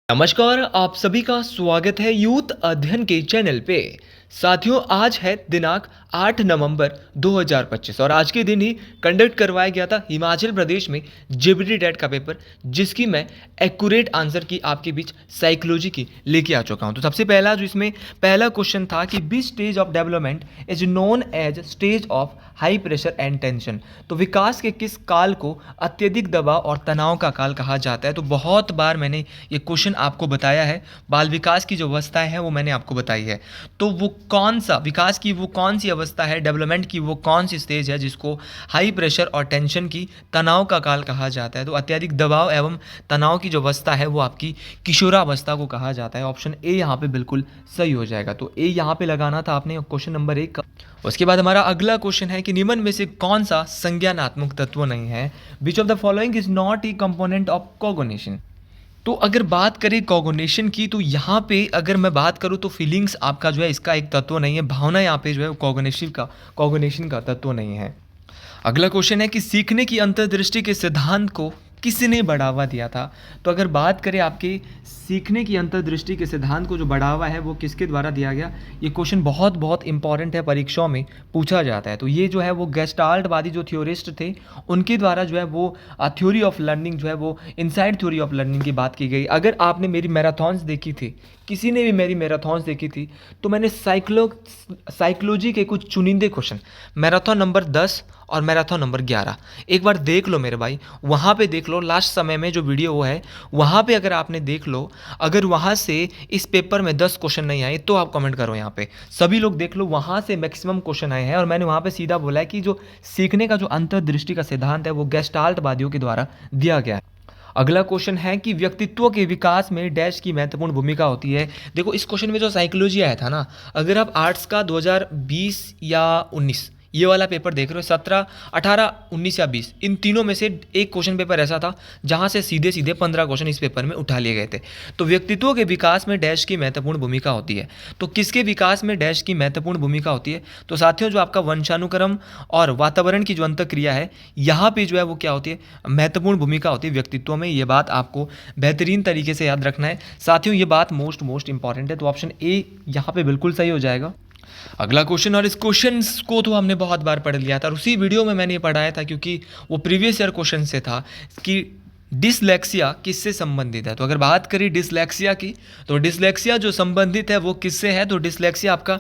नमस्कार, आप सभी का स्वागत है यूथ अध्ययन के चैनल पे। साथियों, आज है दिनांक 8 नवंबर 2025 और आज के दिन ही कंडक्ट करवाया गया था हिमाचल प्रदेश में जेबीटी टेट का पेपर, जिसकी मैं एक्यूरेट आंसर की आपके बीच साइकोलॉजी की लेके आ चुका हूं। तो सबसे पहला जो इसमें पहला क्वेश्चन था कि which stage of development is known as stage of high pressure and tension. तो विकास के किस काल को अत्यधिक दबाव और तनाव का काल कहा जाता है। तो बहुत बार मैंने ये क्वेश्चन आपको बताया है। बाल विकास की जो अवस्थाएं हैं वो मैंने आपको बताई है। तो वो कौन सा विकास की वो कौन सी अवस्था है, डेवलपमेंट की वो कौन सी स्टेज है जिसको हाई प्रेशर और टेंशन की तनाव का काल कहा जाता है। तो अत्यधिक दबाव एवं तनाव की जो अवस्था है वो आपकी किशोरावस्था को कहा जाता है। ऑप्शन ए यहाँ पे बिल्कुल सही हो जाएगा। तो ए यहाँ पे लगाना था आपने क्वेश्चन नंबर 1 का। उसके बाद हमारा अगला क्वेश्चन है कि निम्न में से कौन सा संज्ञानात्मक तत्व नहीं है। Which of the following is not A component of cognition. तो अगर बात करें कॉग्निशन की, तो यहाँ पे अगर मैं बात करूँ तो फीलिंग्स आपका जो है इसका एक तत्व नहीं है। भावना यहाँ पे जो है कॉग्निशन का तत्व नहीं है। अगला क्वेश्चन है कि सीखने की अंतर्दृष्टि के सिद्धांत को किसने बढ़ावा दिया था। तो अगर बात करें आपके सीखने की अंतर्दृष्टि के सिद्धांत को जो बढ़ावा है वो किसके द्वारा दिया गया। ये क्वेश्चन बहुत बहुत इंपॉर्टेंट है, परीक्षाओं में पूछा जाता है। तो ये जो है वो गेस्टाल्टवादी जो थ्योरिस्ट थे उनके द्वारा जो है वो थ्योरी ऑफ लर्निंग जो है वो इनसाइड थ्योरी ऑफ लर्निंग की बात की गई। अगर आपने मेरी मैराथॉन्स देखी थी, किसी ने भी मेरी मैराथॉन्स देखी थी, तो मैंने साइकोलॉजी के कुछ चुनिंदे क्वेश्चन मैराथन नंबर 10 और मैराथन नंबर 11 एक बार देख लो मेरे भाई। वहाँ पे देख लो, लास्ट समय में जो वीडियो वो है वहाँ पे अगर आपने देख लो, अगर वहाँ से इस पेपर में 10 क्वेश्चन नहीं आए तो आप कमेंट करो। यहाँ पे सभी लोग देख लो, वहाँ से मैक्सिमम क्वेश्चन आए हैं और मैंने वहाँ पे सीधा बोला है कि जो सीखने का जो अंतर्दृष्टि का सिद्धांत है वो गेस्टाल्टवादियों के द्वारा दिया गया है। अगला क्वेश्चन है कि व्यक्तित्व के विकास में डैश की महत्वपूर्ण भूमिका होती है। देखो, इस क्वेश्चन में जो साइकोलॉजी आया था ना, अगर आप आर्ट्स का 2020 या 19 ये वाला पेपर देख रहे हो, 17, 18, 19 या 20, इन तीनों में से एक क्वेश्चन पेपर ऐसा था जहां से सीधे सीधे 15 क्वेश्चन इस पेपर में उठा लिए गए थे। तो व्यक्तित्व के विकास में डैश की महत्वपूर्ण भूमिका होती है। तो किसके विकास में डैश की महत्वपूर्ण भूमिका होती है। तो साथियों, जो आपका वंशानुक्रम और वातावरण की जो अंतःक्रिया है, यहाँ पे जो है वो क्या होती है, महत्वपूर्ण भूमिका होती है व्यक्तित्व में। ये बात आपको बेहतरीन तरीके से याद रखना है साथियों, ये बात मोस्ट इंपॉर्टेंट है। तो ऑप्शन ए यहाँ पे बिल्कुल सही हो जाएगा। अगला क्वेश्चन, और इस क्वेश्चन को तो हमने बहुत बार पढ़ लिया था और उसी वीडियो में मैंने ये पढ़ाया था क्योंकि वो प्रीवियस ईयर क्वेश्चन से था कि डिसलेक्सिया किससे संबंधित है। तो अगर बात करें डिसलेक्सिया की, तो डिसलेक्सिया जो संबंधित है वो किससे है। तो डिसलेक्सिया आपका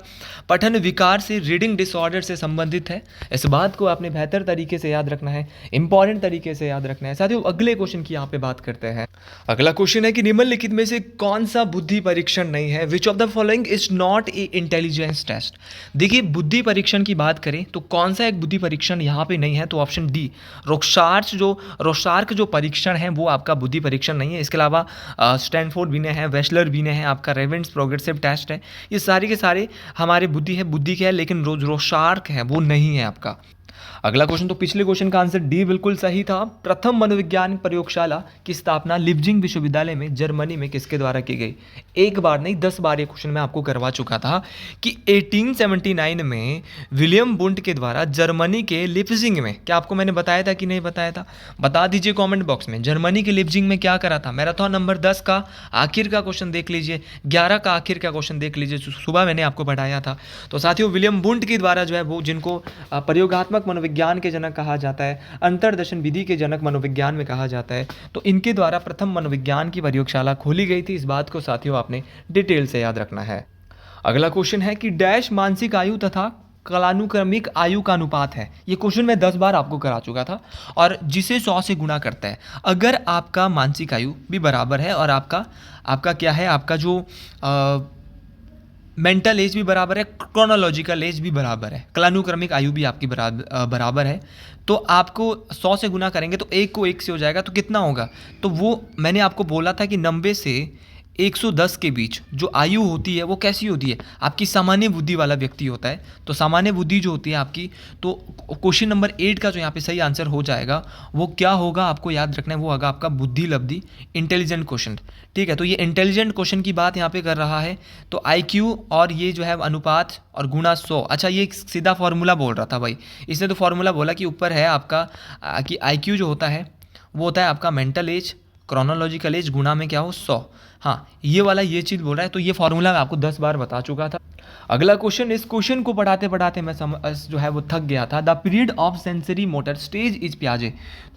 पठन विकार से, रीडिंग डिसऑर्डर से संबंधित है। इस बात को आपने बेहतर तरीके से याद रखना है, इंपॉर्टेंट तरीके से याद रखना है। साथियों, अगले क्वेश्चन की यहाँ पे बात करते हैं। अगला क्वेश्चन है कि निम्नलिखित में से कौन सा बुद्धि परीक्षण नहीं है। Which of the following is not a intelligence test. देखिए, बुद्धि परीक्षण की बात करें तो कौन सा एक बुद्धि परीक्षण यहाँ पे नहीं है। तो ऑप्शन डी, रोशार्क जो परीक्षण है वो आपका बुद्धि परीक्षण नहीं है। इसके अलावा स्टैनफोर्ड भी ने है, वेस्लर भी ने है, आपका रेवेंस प्रोग्रेसिव टेस्ट है। ये सारे के सारे हमारे बुद्धि के है, लेकिन रोशार्क है वो नहीं है आपका। अगला क्वेश्चन, तो पिछले क्वेश्चन का आंसर डी बिल्कुल सही था। प्रथम मनोविज्ञान प्रयोगशाला की स्थापना लिप्जिंग विश्वविद्यालय में जर्मनी में किसके द्वारा की गई। एक बार नहीं 10 बार ये क्वेश्चन मैं आपको करवा चुका था कि 1879 में विलियम बुंट के द्वारा जर्मनी के लिप्जिंग में, क्या आपको मैंने बताया था कि नहीं बताया था, बता दीजिए कॉमेंट बॉक्स में। जर्मनी के लिप्जिंग में क्या करा था। मैराथन नंबर 10 का आखिर का क्वेश्चन देख लीजिए, 11 का आखिर का क्वेश्चन देख लीजिए, सुबह मैंने आपको पढ़ाया था। तो साथियों, विलियम बुंट के द्वारा जो है वो, जिनको प्रयोगात्मक मनोविज्ञान के जनक कहा जाता है, अंतर्दर्शन विधि के जनक मनोविज्ञान में कहा जाता है, तो इनके द्वारा प्रथम मनोविज्ञान की प्रयोगशाला खोली गई थी। इस बात को साथियों आपने डिटेल से याद रखना है। अगला क्वेश्चन है कि डैश मानसिक आयु तथा कालानुक्रमिक आयु का अनुपात है। ये क्वेश्चन मैं 10 बार आपको करा चुका था और जिसे 100 से गुणा करता है। अगर आपका मानसिक आयु भी बराबर है और आपका क्या है, आपका जो मेंटल एज भी बराबर है, क्रोनोलॉजिकल एज भी बराबर है, कालानुक्रमिक आयु भी आपकी बराबर है, तो आपको 100 से गुना करेंगे तो एक को 1 से हो जाएगा। तो कितना होगा, तो वो मैंने आपको बोला था कि 90 से 110 के बीच जो आयु होती है वो कैसी होती है, आपकी सामान्य बुद्धि वाला व्यक्ति होता है। तो सामान्य बुद्धि जो होती है आपकी, तो क्वेश्चन नंबर 8 का जो यहाँ पे सही आंसर हो जाएगा वो क्या होगा, आपको याद रखना है, वो होगा आपका बुद्धि लब्धि, इंटेलिजेंट क्वेश्चन। ठीक है, तो ये इंटेलिजेंट क्वेश्चन की बात यहाँ पे कर रहा है। तो IQ और ये जो है अनुपात और गुणा 100। अच्छा, ये सीधा फॉर्मूला बोल रहा था भाई, इसने तो फॉर्मूला बोला कि ऊपर है आपका कि IQ जो होता है वो होता है आपका मेंटल एज क्रोनोलॉजिकल एज गुणा में क्या हो 100। हाँ, ये वाला ये चीज़ बोल रहा है, तो ये फॉर्मूला मैं आपको 10 बार बता चुका था। अगला क्वेश्चन, इस क्वेश्चन को पढ़ाते पढ़ाते मैं जो है वो थक गया था। The period of sensory motor stage is प्याजे।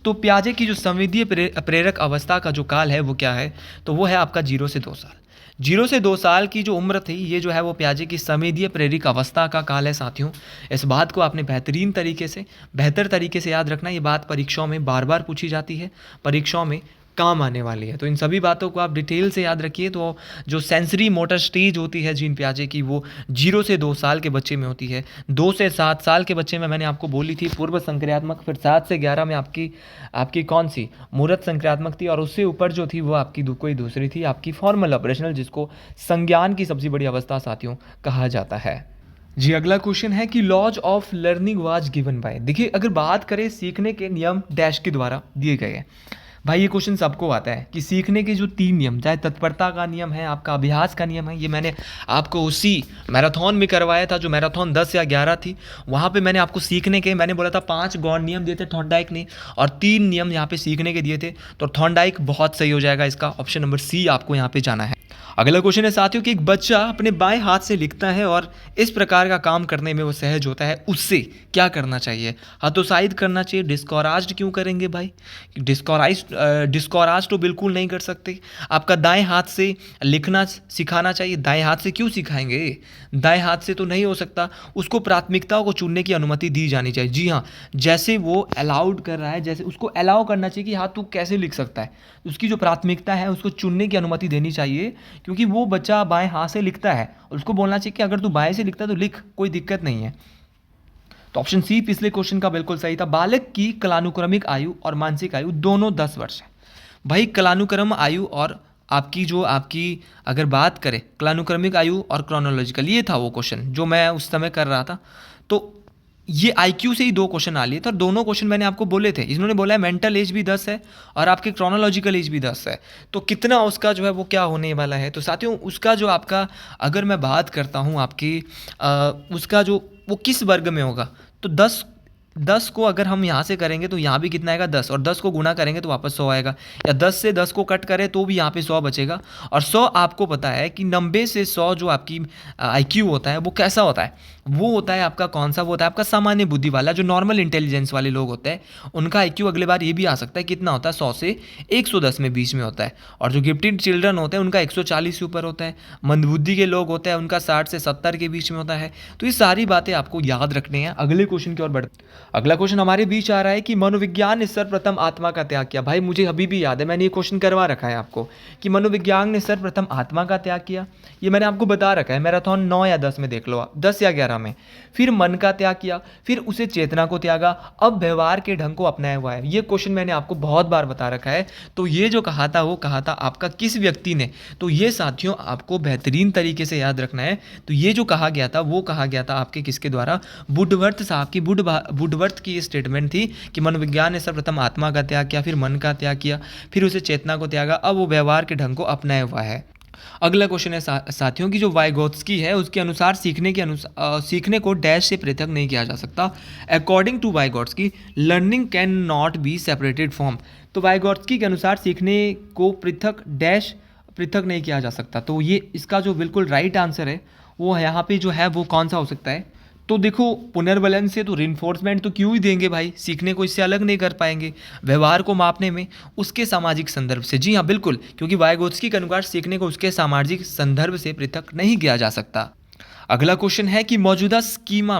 तो प्याजे की जो संवेदीय प्रेरक अवस्था का जो काल है वो क्या है, तो वो है आपका 0 से 2 साल। 0 से 2 साल की जो उम्र थी, ये जो है वो प्याजे की संवेदीय प्रेरक अवस्था का काल है साथियों। इस बात को आपने बेहतर तरीके से याद रखना। ये बात परीक्षाओं में बार बार पूछी जाती है, परीक्षाओं में काम आने वाली है, तो इन सभी बातों को आप डिटेल से याद रखिए। तो जो सेंसरी मोटर स्टेज होती है जीन पियाजे की, वो 0 से 2 साल के बच्चे में होती है। 2 से 7 साल के बच्चे में मैंने आपको बोली थी पूर्व संक्रियात्मक, फिर 7 से 11 में आपकी कौन सी मूर्त संक्रियात्मक थी, और उससे ऊपर जो थी वो आपकी कोई दूसरी थी, आपकी फॉर्मल ऑपरेशनल, जिसको संज्ञान की सबसे बड़ी अवस्था साथियों कहा जाता है। जी, अगला क्वेश्चन है कि laws of learning was given by. देखिए, अगर बात करें सीखने के नियम डैश के द्वारा दिए गए हैं। भाई ये क्वेश्चन सबको आता है कि सीखने के जो 3 नियम, चाहे तत्परता का नियम है, आपका अभ्यास का नियम है, ये मैंने आपको उसी मैराथन में करवाया था, जो मैराथन 10 या 11 थी। वहाँ पे मैंने आपको सीखने के, मैंने बोला था 5 गौण नियम दिए थे थॉर्नडाइक ने, और 3 नियम यहाँ पे सीखने के दिए थे। तो थॉर्नडाइक बहुत सही हो जाएगा, इसका ऑप्शन नंबर सी आपको यहाँ पे जाना है। अगला क्वेश्चन है साथियों कि एक बच्चा अपने बाएं हाथ से लिखता है और इस प्रकार का काम करने में वो सहज होता है, उससे क्या करना चाहिए? हतोत्साहित करना चाहिए? डिस्कॉराज्ड क्यों करेंगे भाई? डिस्कॉराज तो बिल्कुल नहीं कर सकते। आपका दाएं हाथ से लिखना सिखाना चाहिए। दाएं हाथ से क्यों सिखाएंगे? दाएं हाथ से तो नहीं हो सकता। उसको प्राथमिकताओं को चुनने की अनुमति दी जानी चाहिए। जी हाँ, जैसे वो अलाउड कर रहा है, जैसे उसको अलाउ करना चाहिए कि हाँ तू कैसे लिख सकता है, उसकी जो प्राथमिकता है उसको चुनने की अनुमति देनी चाहिए, क्योंकि वो बच्चा बाएं हाथ से लिखता है, उसको बोलना चाहिए कि अगर तू बाएं से लिखता है तो लिख, कोई दिक्कत नहीं है। तो ऑप्शन सी पिछले क्वेश्चन का बिल्कुल सही था। बालक की कालानुक्रमिक आयु और मानसिक आयु दोनों 10 वर्ष है। भाई कालानुक्रम आयु और आपकी अगर बात करें कालानुक्रमिक आयु और क्रोनोलॉजिकल, ये था वो क्वेश्चन जो मैं उस समय कर रहा था। तो ये आईक्यू से ही 2 क्वेश्चन आ लिए थे, और दोनों क्वेश्चन मैंने आपको बोले थे। इन्होंने बोला है मेंटल एज भी 10 है और आपके क्रोनोलॉजिकल एज भी 10 है, तो कितना उसका जो है वो क्या होने वाला है? तो साथियों उसका जो आपका, अगर मैं बात करता हूँ आपकी उसका जो वो किस वर्ग में होगा, तो 10 को अगर हम यहाँ से करेंगे तो यहाँ भी कितना आएगा 10, और 10 को गुणा करेंगे तो वापस 100 आएगा, या 10 से 10 को कट करें तो भी यहाँ पे 100 बचेगा। और 100 आपको पता है कि 90 से 100 जो आपकी आईक्यू होता है वो कैसा होता है? वो होता है आपका कौन सा? वो होता है आपका सामान्य बुद्धि वाला, जो नॉर्मल इंटेलिजेंस वाले लोग होते हैं उनका आईक्यू अगले बार ये भी आ सकता है, कितना होता है 100 से 110 में बीच में होता है। और जो गिफ्टेड चिल्ड्रन होते हैं उनका 140 से ऊपर होता है। मंदबुद्धि के लोग होते हैं उनका 60 से 70 के बीच में होता है। तो ये सारी बातें आपको याद रखनी है। अगले क्वेश्चन की ओर बढ़ते। अगला क्वेश्चन हमारे बीच आ रहा है कि मनोविज्ञान ने सर्वप्रथम आत्मा का त्याग किया। भाई मुझे अभी भी याद है, मैंने ये क्वेश्चन करवा रखा है आपको कि मनोविज्ञान ने सर्वप्रथम आत्मा का त्याग किया। ये मैंने आपको बता रखा है, मैराथन 9 या 10 में देख लो आप, 10 या 11 में। फिर मन का त्याग किया, फिर उसे चेतना को त्यागा, अब व्यवहार के ढंग को अपनाया हुआ है। ये क्वेश्चन मैंने आपको बहुत बार बता रखा है। तो ये जो कहा था वो कहा था आपका किस व्यक्ति ने? तो ये साथियों आपको बेहतरीन तरीके से याद रखना है। तो ये जो कहा गया था वो कहा गया था आपके किसके द्वारा? वुडवर्थ साहब की। वुडवर्थ की ये स्टेटमेंट थी कि मनोविज्ञान ने सर्वप्रथम आत्मा का त्याग किया, फिर मन का त्याग किया, फिर उसे चेतना को त्यागा, अब वो व्यवहार के ढंग को अपनाया हुआ है। अगला क्वेश्चन है साथियों की जो वाइगोत्स्की है उसके अनुसार सीखने को डैश से पृथक नहीं किया जा सकता। According to Vygotsky learning can not be separated from. तो वाइगोत्स्की के अनुसार सीखने को पृथक नहीं किया जा सकता। तो ये इसका जो बिल्कुल राइट आंसर है वो यहाँ पे जो है वो कौन सा हो सकता है? तो देखो पुनर्बलन से तो रिइंफोर्समेंट तो क्यों ही देंगे भाई, सीखने को इससे अलग नहीं कर पाएंगे। व्यवहार को मापने में उसके सामाजिक संदर्भ से, जी हाँ बिल्कुल, क्योंकि वाइगोत्स्की के अनुसार सीखने को उसके सामाजिक संदर्भ से पृथक नहीं किया जा सकता। अगला क्वेश्चन है कि मौजूदा स्कीम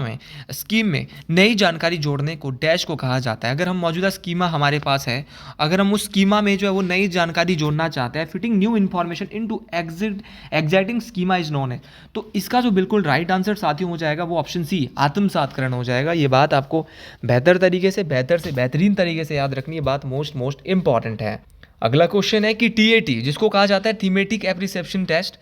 में नई जानकारी जोड़ने को डैश को कहा जाता है। अगर हम मौजूदा स्कीमा हमारे पास है, अगर हम उस स्कीमा में जो है वो नई जानकारी जोड़ना चाहते हैं, fitting new information into एग्जैक्टिंग schema is known है। तो इसका जो बिल्कुल राइट आंसर साथियों हो जाएगा वो ऑप्शन सी आत्मसातकरण हो जाएगा। ये बात आपको बेहतर से बेहतरीन तरीके से याद रखनी है, बात मोस्ट इंपॉर्टेंट है। अगला क्वेश्चन है कि TAT जिसको कहा जाता है थीमेटिक एप्रिसेप्शन टेस्ट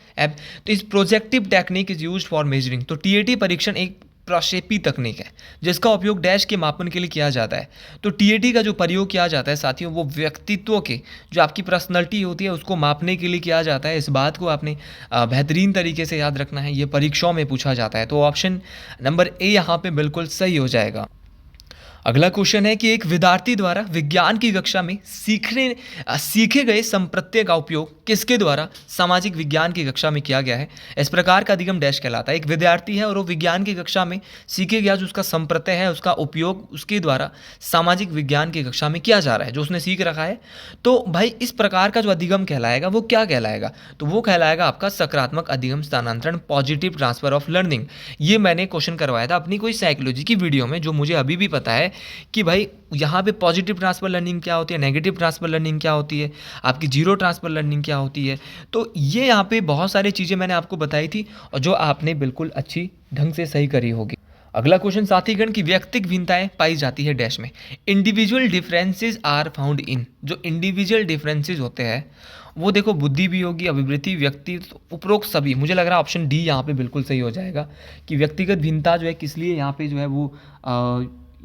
तो इस projective technique is used for measuring. तो TAT परीक्षण एक प्रक्षेपी तकनीक है जिसका उपयोग डैश के मापन के लिए किया जाता है। तो TAT का जो प्रयोग किया जाता है साथियों वो व्यक्तित्व के जो आपकी पर्सनैलिटी होती है उसको मापने के लिए किया जाता है। इस बात को आपने बेहतरीन तरीके से याद रखना है, ये परीक्षाओं में पूछा जाता है। तो ऑप्शन नंबर ए यहाँ पे बिल्कुल सही हो जाएगा। अगला क्वेश्चन है कि एक विद्यार्थी द्वारा विज्ञान की कक्षा में सीखे गए संप्रत्यय का उपयोग किसके द्वारा सामाजिक विज्ञान की कक्षा में किया गया है। इस प्रकार का अधिगम डैश कहलाता है। एक विद्यार्थी है और वो विज्ञान की कक्षा में सीखे गया जो उसका संप्रत्यय है उसका उपयोग उसके द्वारा सामाजिक विज्ञान की कक्षा में किया जा रहा है, जो उसने सीख रखा है। तो भाई इस प्रकार का जो अधिगम कहलाएगा वो क्या कहलाएगा, तो वो कहलाएगा आपका सकारात्मक अधिगम स्थानांतरण, पॉजिटिव ट्रांसफर ऑफ लर्निंग। ये मैंने क्वेश्चन करवाया था अपनी कोई साइकोलॉजी की वीडियो में, जो मुझे अभी भी पता है कि भाई यहाँ पे पॉजिटिव ट्रांसफर लर्निंग क्या होती है, नेगेटिव ट्रांसफर लर्निंग क्या होती है, आपकी जीरो ट्रांसफर लर्निंग क्या होती है। तो ये यहाँ पे बहुत सारी चीज़ें मैंने आपको बताई थी और जो आपने बिल्कुल अच्छी ढंग से सही करी होगी। अगला क्वेश्चन, साथीगण की व्यक्तिगत भिन्नताएं पाई जाती है डैश में। Individual differences are found in, जो इंडिविजुअल डिफरेंसेस होते हैं वो देखो बुद्धि भी होगी, अभिवृत्ति, व्यक्तित्व, उपरोक्त सभी। मुझे लग रहा है ऑप्शन डी यहाँ पे बिल्कुल सही हो जाएगा कि व्यक्तिगत भिन्नता जो है किस लिए यहाँ पे जो है वो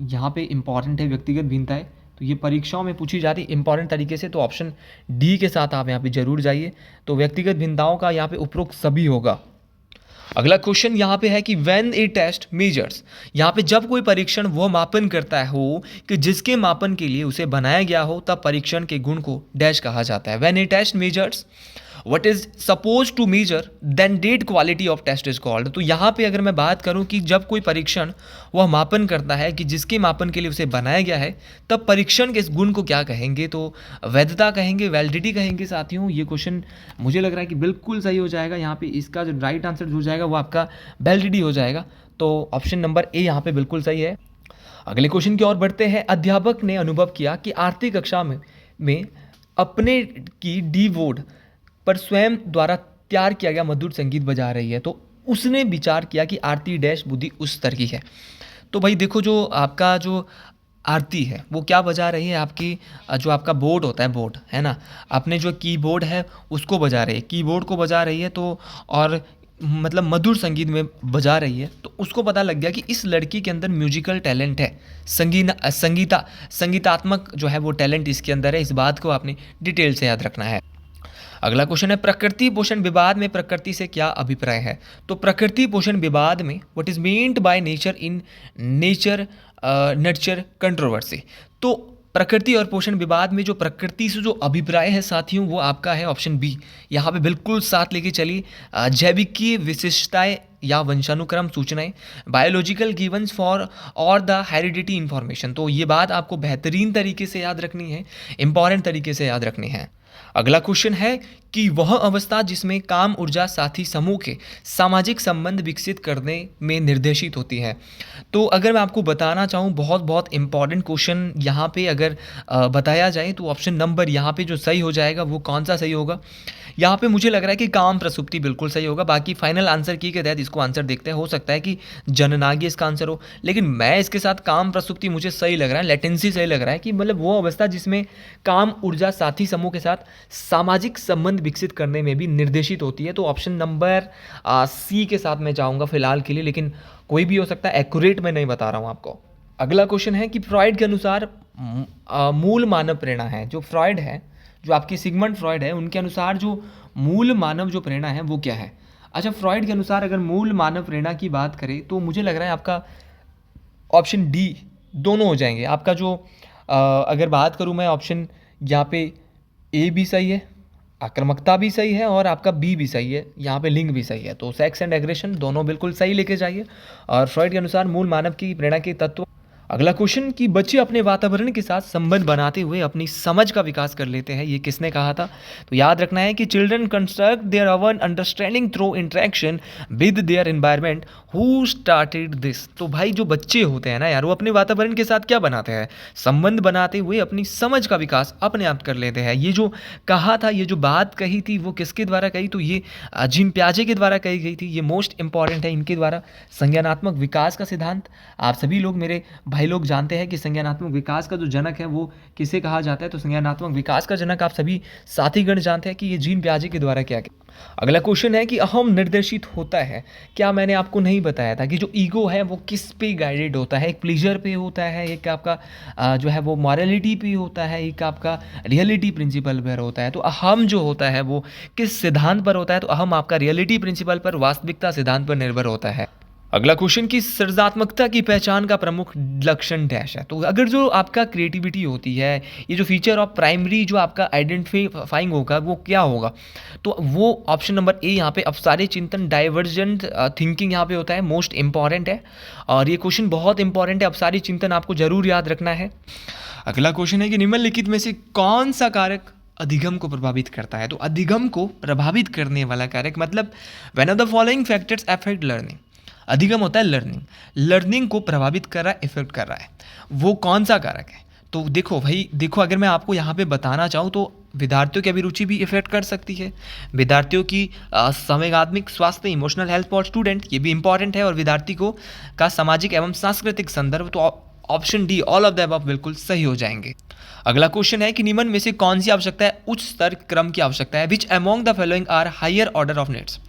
यहाँ पे इंपॉर्टेंट है व्यक्तिगत भिन्नताएं। तो ये परीक्षाओं में पूछी जाती है इंपॉर्टेंट तरीके से, तो ऑप्शन डी के साथ आप यहाँ पे जरूर जाइए। तो व्यक्तिगत भिन्नताओं का यहाँ पे उपरोक्त सभी होगा। अगला क्वेश्चन यहाँ पे है कि व्हेन ए टेस्ट मेजर्स, यहाँ पे जब कोई परीक्षण वो मापन करता हो कि जिसके मापन के लिए उसे बनाया गया हो, तब परीक्षण के गुण को डैश कहा जाता है। When a test measures what is suppose to measure then that quality of test is called. तो यहाँ पे अगर मैं बात करूँ कि जब कोई परीक्षण वह मापन करता है कि जिसके मापन के लिए उसे बनाया गया है, तब परीक्षण के इस गुण को क्या कहेंगे, तो वैधता कहेंगे, वैलिडिटी कहेंगे। साथियों ये क्वेश्चन मुझे लग रहा है कि बिल्कुल सही हो जाएगा। यहाँ पे इसका जो राइट आंसर हो जाएगा वो आपका वैलिडिटी हो जाएगा। तो ऑप्शन नंबर ए यहाँ पे बिल्कुल सही है। अगले क्वेश्चन की ओर बढ़ते हैं। अध्यापक ने अनुभव किया कि आरती कक्षा में अपने की डी बोर्ड पर स्वयं द्वारा तैयार किया गया मधुर संगीत बजा रही है। तो उसने विचार किया कि आरती डैश बुद्धि उस स्तर की है। तो भाई देखो जो आपका जो आरती है वो क्या बजा रही है, आपकी जो आपका बोर्ड होता है, बोर्ड है ना, अपने जो कीबोर्ड है उसको बजा रही है, कीबोर्ड को बजा रही है। तो और मतलब मधुर संगीत में बजा रही है। तो उसको पता लग गया कि इस लड़की के अंदर म्यूजिकल टैलेंट है, संगीतात्मक जो है वो टैलेंट इसके अंदर है। इस बात को आपने डिटेल से याद रखना है। अगला क्वेश्चन है प्रकृति पोषण विवाद में प्रकृति से क्या अभिप्राय है। तो प्रकृति पोषण विवाद में what is meant by nature in nature nurture controversy. तो प्रकृति और पोषण विवाद में जो प्रकृति से जो अभिप्राय है साथियों वो आपका है ऑप्शन बी। यहाँ पे बिल्कुल साथ लेके चलिए। जैविकीय विशिष्टताएं या वंशानुक्रम सूचनाएं, बायोलॉजिकल गिवंस फॉर और द हेरिडिटी इंफॉर्मेशन। तो ये बात आपको बेहतरीन तरीके से याद रखनी है, इंपॉर्टेंट तरीके से याद रखनी है। अगला क्वेश्चन है कि वह अवस्था जिसमें काम ऊर्जा साथी समूह के सामाजिक संबंध विकसित करने में निर्देशित होती है। तो अगर मैं आपको बताना चाहूँ बहुत बहुत इंपॉर्टेंट क्वेश्चन यहाँ पे अगर बताया जाए तो ऑप्शन नंबर यहाँ पे जो सही हो जाएगा वो कौन सा सही होगा। यहाँ पे मुझे लग रहा है कि काम प्रसुप्ति बिल्कुल सही होगा। बाकी फाइनल आंसर की के तहत इसको आंसर देखते हैं, हो सकता है कि जननागी इसका आंसर हो, लेकिन मैं इसके साथ काम प्रसुप्ति मुझे सही लग रहा है, लेटेंसी सही लग रहा है कि मतलब वो अवस्था जिसमें काम ऊर्जा साथी समूह के साथ सामाजिक संबंध विकसित करने में भी निर्देशित होती है। तो ऑप्शन नंबर सी के साथ मैं जाऊँगा फिलहाल के लिए, लेकिन कोई भी हो सकता है, एक्यूरेट मैं नहीं बता रहा हूँ आपको। अगला क्वेश्चन है कि फ्रॉइड के अनुसार मूल मानव प्रेरणा है, जो फ्रॉइड है, जो आपकी सिगमंड फ्रॉइड है, उनके अनुसार जो मूल मानव जो प्रेरणा है वो क्या है। अच्छा, फ्रॉइड के अनुसार अगर मूल मानव प्रेरणा की बात करें तो मुझे लग रहा है आपका ऑप्शन डी दोनों हो जाएंगे। आपका जो अगर बात करूं मैं ऑप्शन यहाँ पे ए भी सही है, आक्रामकता भी सही है और आपका बी भी सही है, यहाँ पे लिंग भी सही है। तो सेक्स एंड एग्रेशन दोनों बिल्कुल सही लेके जाइए और फ्रॉइड के अनुसार मूल मानव की प्रेरणा के तत्व। अगला क्वेश्चन कि बच्चे अपने वातावरण के साथ संबंध बनाते हुए अपनी समझ का विकास कर लेते हैं, ये किसने कहा था। तो याद रखना है कि children construct their own understanding through interaction with their environment, who started this. तो भाई जो बच्चे होते हैं ना यार, वो अपने वातावरण के साथ क्या बनाते हैं, संबंध बनाते हुए अपनी समझ का विकास अपने आप कर लेते हैं। ये जो कहा था, ये जो बात कही थी वो किसके द्वारा कही, तो ये जीन पियाजे के द्वारा कही गई थी। ये मोस्ट इंपॉर्टेंट है, इनके द्वारा संज्ञानात्मक विकास का सिद्धांत। आप सभी लोग मेरे भाई लोग जानते हैं कि संज्ञानात्मक विकास का जो जनक है वो किसे कहा जाता है। तो संज्ञानात्मक विकास का जनक आप सभी साथीगण जानते हैं कि ये जीन पियाजे के द्वारा क्या। अगला क्वेश्चन है कि अहम निर्देशित होता है, क्या मैंने आपको नहीं बताया था कि जो ईगो है वो किस पे गाइडेड होता है। एक प्लीजर पे होता है, एक आपका जो है वो मॉरलिटी पे होता है, एक आपका रियलिटी प्रिंसिपल पर होता है। तो अहम जो होता है वो किस सिद्धांत पर होता है, तो अहम आपका रियलिटी प्रिंसिपल पर, वास्तविकता सिद्धांत पर निर्भर होता है। अगला क्वेश्चन कि सृजनात्मकता की पहचान का प्रमुख लक्षण डैश है। तो अगर जो आपका क्रिएटिविटी होती है, ये जो फीचर ऑफ प्राइमरी जो आपका आइडेंटिफाइंग होगा वो क्या होगा? तो वो ऑप्शन नंबर ए यहाँ पे अपसारी चिंतन, डाइवर्जेंट थिंकिंग यहाँ पे होता है, मोस्ट इंपॉर्टेंट है। और ये क्वेश्चन बहुत इंपॉर्टेंट है, अपसारी चिंतन आपको जरूर याद रखना है। अगला क्वेश्चन है कि निम्नलिखित में से कौन सा कारक अधिगम को प्रभावित करता है? तो अधिगम को प्रभावित करने वाला कारक मतलब when of the following factors affect learning. अधिगम होता है लर्निंग, लर्निंग को प्रभावित कर रहा है, इफेक्ट कर रहा है, वो कौन सा कारक है? तो देखो भाई, देखो अगर मैं आपको यहाँ पे बताना चाहूँ तो विद्यार्थियों की अभिरुचि भी इफेक्ट कर सकती है, विद्यार्थियों की संवेगात्मक स्वास्थ्य, इमोशनल हेल्थ फॉर स्टूडेंट, ये भी इंपॉर्टेंट है, और विद्यार्थी को का सामाजिक एवं सांस्कृतिक संदर्भ। तो option D all of the above बिल्कुल सही हो जाएंगे। अगला क्वेश्चन है कि निम्न में से कौन सी आवश्यकता है उच्च स्तर क्रम की आवश्यकता है? Which among the following are higher order of needs.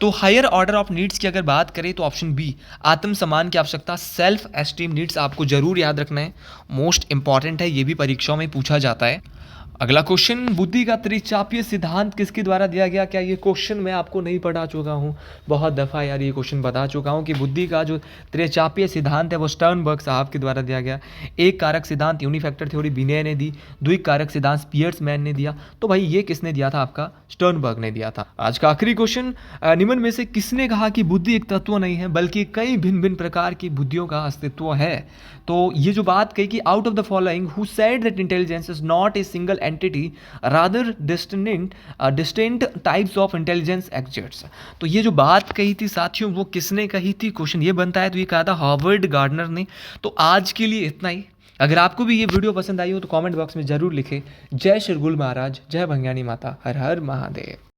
तो हायर ऑर्डर ऑफ नीड्स की अगर बात करें तो ऑप्शन बी आत्मसम्मान की आवश्यकता, सेल्फ एस्टीम नीड्स आपको जरूर याद रखना है, मोस्ट इंपॉर्टेंट है, ये भी परीक्षाओं में पूछा जाता है। अगला क्वेश्चन, बुद्धि का त्रिचापीय सिद्धांत किसके द्वारा दिया गया? क्या ये क्वेश्चन मैं आपको नहीं पढ़ा चुका हूँ? बहुत दफ़ा यार ये क्वेश्चन बता चुका हूँ कि बुद्धि का जो त्रिचापीय सिद्धांत है वो स्टर्नबर्ग साहब के द्वारा दिया गया। एक कारक सिद्धांत यूनिफैक्टर थ्योरी बिने ने दी, द्विक कारक सिद्धांत स्पियर्समैन ने दिया। तो भाई ये किसने दिया था? आपका स्टर्नबर्ग ने दिया था। आज का आखिरी क्वेश्चन, निम्न में से किसने कहा कि बुद्धि एक तत्व नहीं है बल्कि कई भिन्न भिन्न प्रकार की बुद्धियों का अस्तित्व है? तो ये जो बात कही कि out of the following who said that intelligence is not a single entity rather distinct types of intelligence exists. तो ये जो बात कही थी साथियों, वो किसने कही थी? क्वेश्चन ये बनता है तो ये कहा था हार्वर्ड गार्डनर ने। तो आज के लिए इतना ही। अगर आपको भी ये वीडियो पसंद आई हो तो कमेंट बॉक्स में जरूर लिखें। जय श्री गुल महाराज, जय भंग्यानी माता, हर हर महादेव।